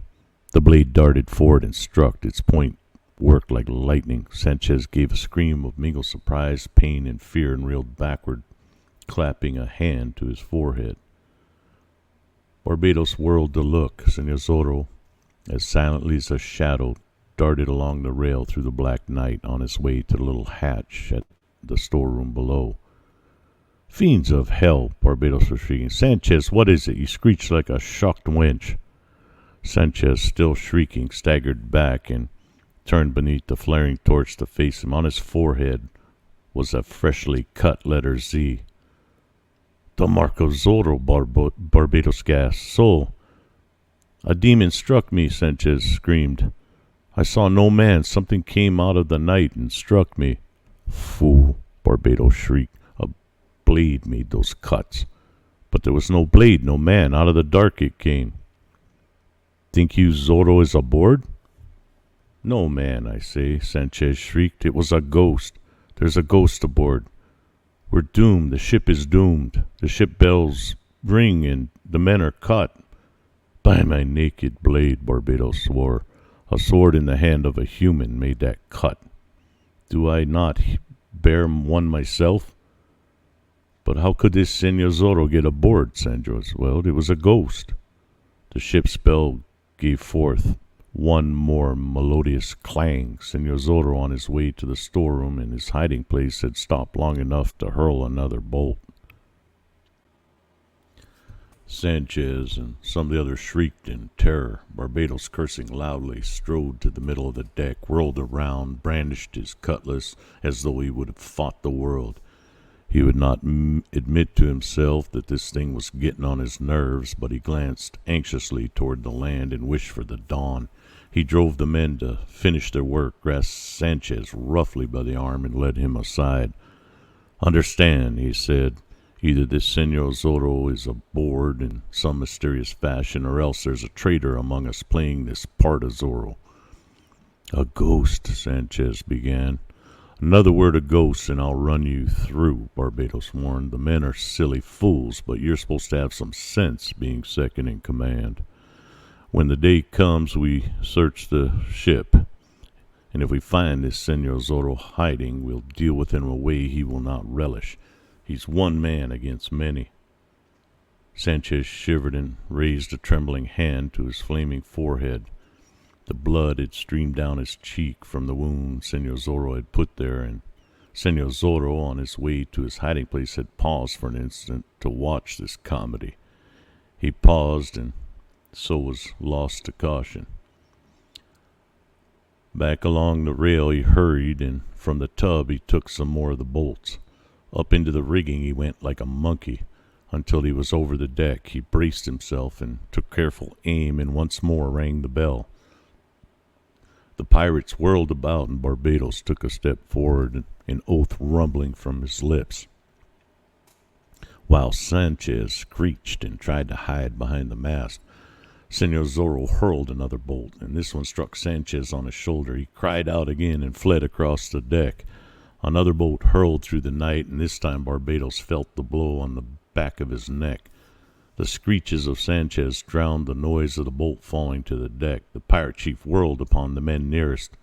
The blade darted forward and struck. Its point worked like lightning. Sanchez gave a scream of mingled surprise, pain, and fear and reeled backward, clapping a hand to his forehead. Barbados whirled to look. Senor Zorro, as silently as a shadow, darted along the rail through the black night on his way to the little hatch at the storeroom below. "Fiends of hell!" Barbados was shrieking. "Sanchez, what is it?" He screeched like a shocked wench. Sanchez, still shrieking, staggered back and turned beneath the flaring torch to face him. On his forehead was a freshly cut letter Z. "The mark of Zorro," Barbados gasped. "So, a demon struck me," Sanchez screamed. "I saw no man. Something came out of the night and struck me." "Fool," Barbados shrieked. "A blade made those cuts." "But there was no blade, no man. Out of the dark it came." "Think you Zorro is aboard?" "No man, I say," Sanchez shrieked. "It was a ghost. There's a ghost aboard. We're doomed. The ship is doomed. The ship bells ring and the men are cut." "By my naked blade," Barbados swore, "a sword in the hand of a human made that cut. Do I not bear one myself?" "But how could this Senor Zorro get aboard?" Sanchez wailed. "It was a ghost." The ship's bell gave forth one more melodious clang. Senor Zorro, on his way to the storeroom in his hiding place, had stopped long enough to hurl another bolt. Sanchez and some of the others shrieked in terror. Barbados, cursing loudly, strode to the middle of the deck, whirled around, brandished his cutlass as though he would have fought the world. He would not admit to himself that this thing was getting on his nerves, but he glanced anxiously toward the land and wished for the dawn. He drove the men to finish their work, grasped Sanchez roughly by the arm, and led him aside. "Understand," he said, "either this Senor Zorro is aboard in some mysterious fashion, or else there's a traitor among us playing this part of Zorro." "A ghost," Sanchez began. "Another word of ghosts and I'll run you through," Barbados warned. "The men are silly fools, but you're supposed to have some sense, being second in command. When the day comes, we search the ship, and if we find this Senor Zorro hiding, we'll deal with him in a way he will not relish. He's one man against many." Sanchez shivered and raised a trembling hand to his flaming forehead. The blood had streamed down his cheek from the wound Senor Zorro had put there, and Senor Zorro, on his way to his hiding place, had paused for an instant to watch this comedy. He paused and so was lost to caution. Back along the rail he hurried, and from the tub he took some more of the bolts. Up into the rigging he went like a monkey. Until he was over the deck, he braced himself and took careful aim, and once more rang the bell. The pirates whirled about, and Barbados took a step forward, an oath rumbling from his lips, while Sanchez screeched and tried to hide behind the mast. Senor Zorro hurled another bolt, and this one struck Sanchez on his shoulder. He cried out again and fled across the deck. Another bolt hurled through the night, and this time Barbados felt the blow on the back of his neck. The screeches of Sanchez drowned the noise of the bolt falling to the deck. The pirate chief whirled upon the men nearest.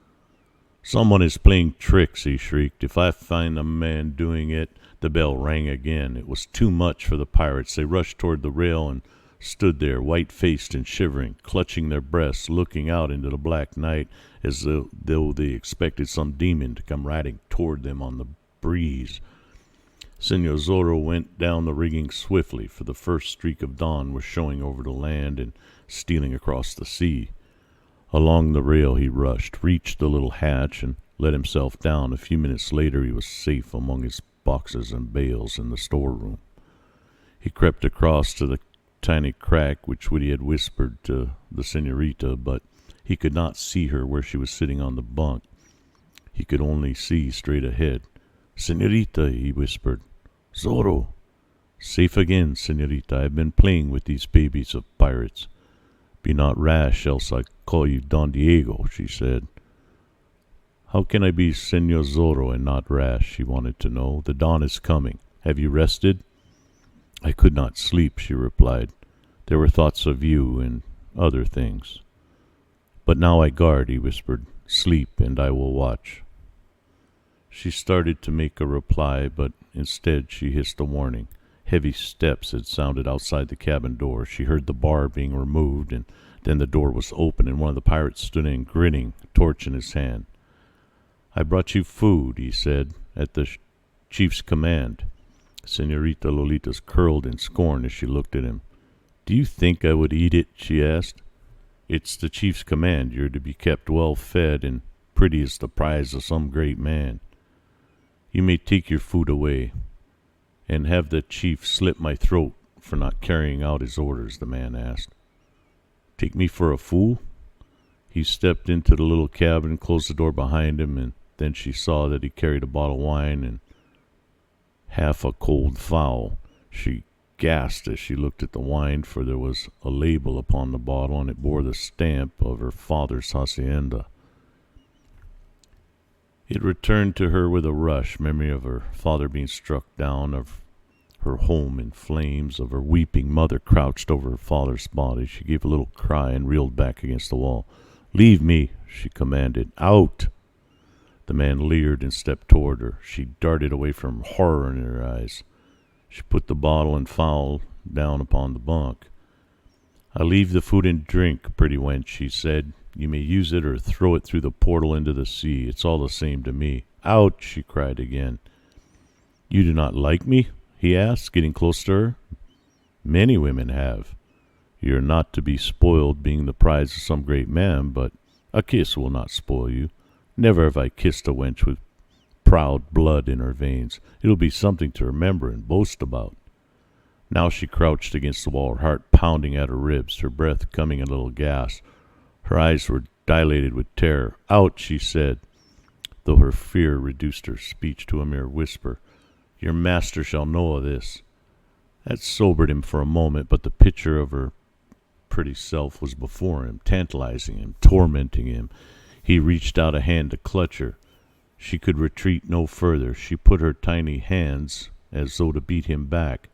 "Someone is playing tricks," he shrieked. "If I find a man doing it—" The bell rang again. It was too much for the pirates. They rushed toward the rail and stood there, white-faced and shivering, clutching their breasts, looking out into the black night as though they expected some demon to come riding toward them on the breeze. Senor Zorro went down the rigging swiftly, for the first streak of dawn was showing over the land and stealing across the sea. Along the rail he rushed, reached the little hatch, and let himself down. A few minutes later he was safe among his boxes and bales in the storeroom. He crept across to the tiny crack which Whitty had whispered to the senorita, but he could not see her where she was sitting on the bunk. He could only see straight ahead. "Senorita," he whispered. "Zorro." "Safe again, senorita. I have been playing with these babies of pirates." "Be not rash, else I call you Don Diego," she said. "How can I be Senor Zorro and not rash?" she wanted to know. "The dawn is coming. Have you rested?" "I could not sleep," she replied. "There were thoughts of you and other things." "But now I guard," he whispered. "Sleep, and I will watch." She started to make a reply, but instead she hissed a warning. Heavy steps had sounded outside the cabin door. She heard the bar being removed, and then the door was open, and one of the pirates stood in, grinning, torch in his hand. "I brought you food," he said, "at the chief's command." Senorita Lolita's curled in scorn as she looked at him. "Do you think I would eat it?" she asked. "It's the chief's command. You're to be kept well fed, and pretty as the prize of some great man. You may take your food away, and have the chief slit my throat for not carrying out his orders," the man asked. "Take me for a fool?" He stepped into the little cabin, closed the door behind him, and then she saw that he carried a bottle of wine and half a cold fowl. She gasped as she looked at the wine, for there was a label upon the bottle, and it bore the stamp of her father's hacienda. It returned to her with a rush, memory of her father being struck down, of her home in flames, of her weeping mother crouched over her father's body. She gave a little cry and reeled back against the wall. "Leave me," she commanded. "Out!" The man leered and stepped toward her. She darted away from him, horror in her eyes. She put the bottle and fowl down upon the bunk. "I leave the food and drink, pretty wench," she said. "You may use it or throw it through the portal into the sea. It's all the same to me." "Out!" she cried again. "You do not like me?" he asked, getting close to her. "Many women have. You're not to be spoiled, being the prize of some great man, but a kiss will not spoil you. Never have I kissed a wench with proud blood in her veins. It'll be something to remember and boast about." Now she crouched against the wall, her heart pounding at her ribs, her breath coming in little gasps. Her eyes were dilated with terror. "Out," she said, though her fear reduced her speech to a mere whisper. "Your master shall know of this." That sobered him for a moment, but the picture of her pretty self was before him, tantalizing him, tormenting him. He reached out a hand to clutch her. She could retreat no further. She put her tiny hands as though to beat him back.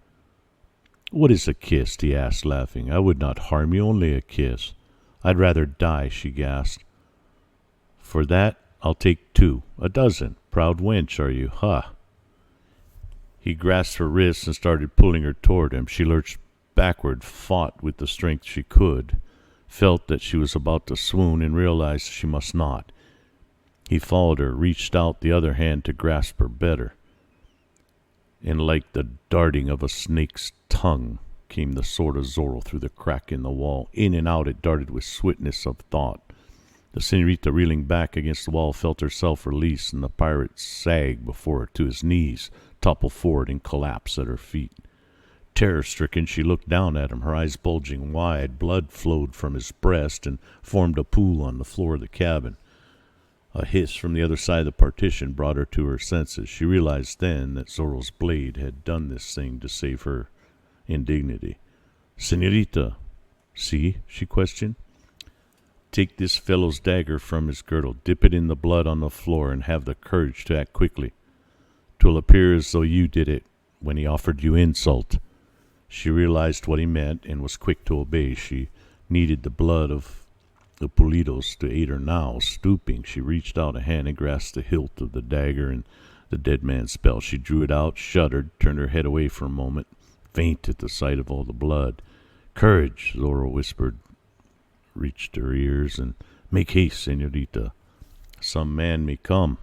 "What is a kiss?" he asked, laughing. "I would not harm you, only a kiss." "I'd rather die," she gasped. "For that, I'll take 2, a dozen. Proud wench, are you? Ha!" He grasped her wrists and started pulling her toward him. She lurched backward, fought with the strength she could, felt that she was about to swoon, and realized she must not. He followed her, reached out the other hand to grasp her better. And like the darting of a snake's tongue came the sword of Zorro through the crack in the wall. In and out it darted with swiftness of thought. The senorita, reeling back against the wall, felt herself release, and the pirate sagged before her to his knees, toppled forward, and collapsed at her feet. Terror-stricken, she looked down at him, her eyes bulging wide. Blood flowed from his breast and formed a pool on the floor of the cabin. A hiss from the other side of the partition brought her to her senses. She realized then that Zorro's blade had done this thing to save her indignity. "Senorita." "See?" she questioned. "Take this fellow's dagger from his girdle, dip it in the blood on the floor, and have the courage to act quickly. 'Twill appear as though you did it when he offered you insult." She realized what he meant and was quick to obey. She needed the blood of the Pulidos to aid her now. Stooping, she reached out a hand and grasped the hilt of the dagger and the dead man's belt. She drew it out, shuddered, turned her head away for a moment, faint at the sight of all the blood. "Courage," Zorro whispered, reached her ears, "and make haste, senorita. Some man may come."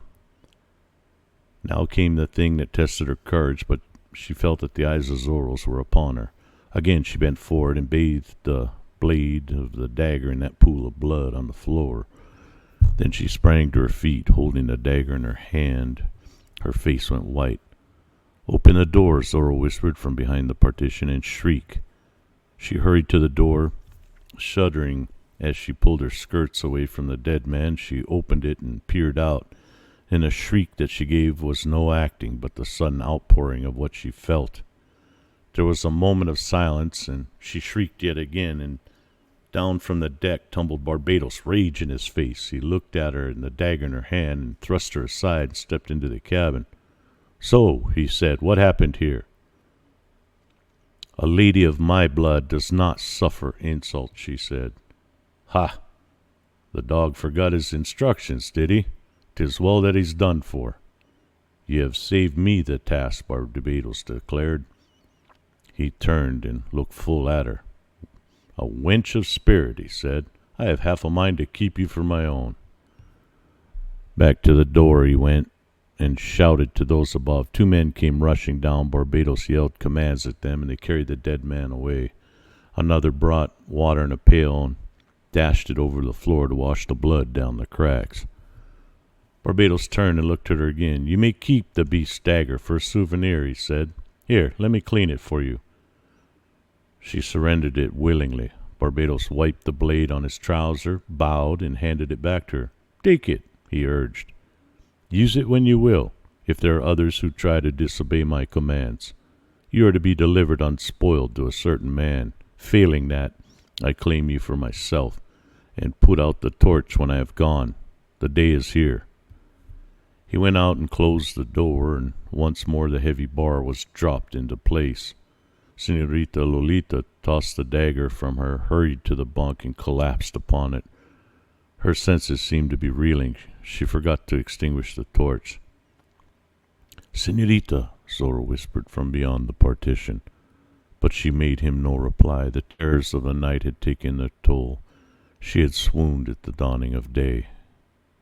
Now came the thing that tested her courage, but she felt that the eyes of Zorro's were upon her. Again she bent forward and bathed the blade of the dagger in that pool of blood on the floor. Then she sprang to her feet, holding the dagger in her hand. Her face went white. "Open the door," Zorro whispered from behind the partition, "and shriek." She hurried to the door, shuddering as she pulled her skirts away from the dead man. She opened it and peered out, and the shriek that she gave was no acting, but the sudden outpouring of what she felt. There was a moment of silence, and she shrieked yet again, and down from the deck tumbled Barbados, rage in his face. He looked at her and the dagger in her hand and thrust her aside and stepped into the cabin. "So," he said, "what happened here?" "A lady of my blood does not suffer insult," she said. "Ha! The dog forgot his instructions, did he? 'Tis well that he's done for." "You have saved me the task," Barbados declared. He turned and looked full at her. "A wench of spirit," he said. "I have half a mind to keep you for my own." Back to the door he went and shouted to those above. Two men came rushing down. Barbados yelled commands at them, and they carried the dead man away. Another brought water in a pail and dashed it over the floor to wash the blood down the cracks. Barbados turned and looked at her again. "You may keep the beast's dagger for a souvenir," he said. "Here, let me clean it for you." She surrendered it willingly. Barbados wiped the blade on his trouser, bowed, and handed it back to her. "Take it," he urged. "Use it when you will, if there are others who try to disobey my commands. You are to be delivered unspoiled to a certain man. Failing that, I claim you for myself, and put out the torch when I have gone. The day is here." He went out and closed the door, and once more the heavy bar was dropped into place. Senorita Lolita tossed the dagger from her, hurried to the bunk, and collapsed upon it. Her senses seemed to be reeling. She forgot to extinguish the torch. "Senorita," Zorro whispered from beyond the partition. But she made him no reply. The terrors of the night had taken their toll. She had swooned at the dawning of day.